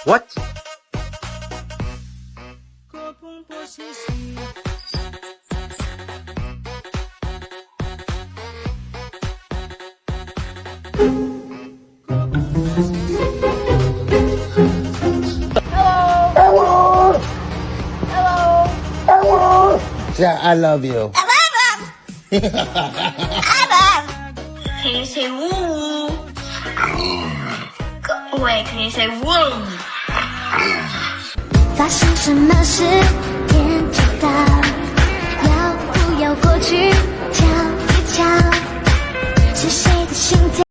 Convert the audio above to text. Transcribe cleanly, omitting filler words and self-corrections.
What? Yeah, I love you. Can you say woo? Wait, can you say woo? 发生什么事，天知道。要不要过去瞧一瞧，是谁的心跳？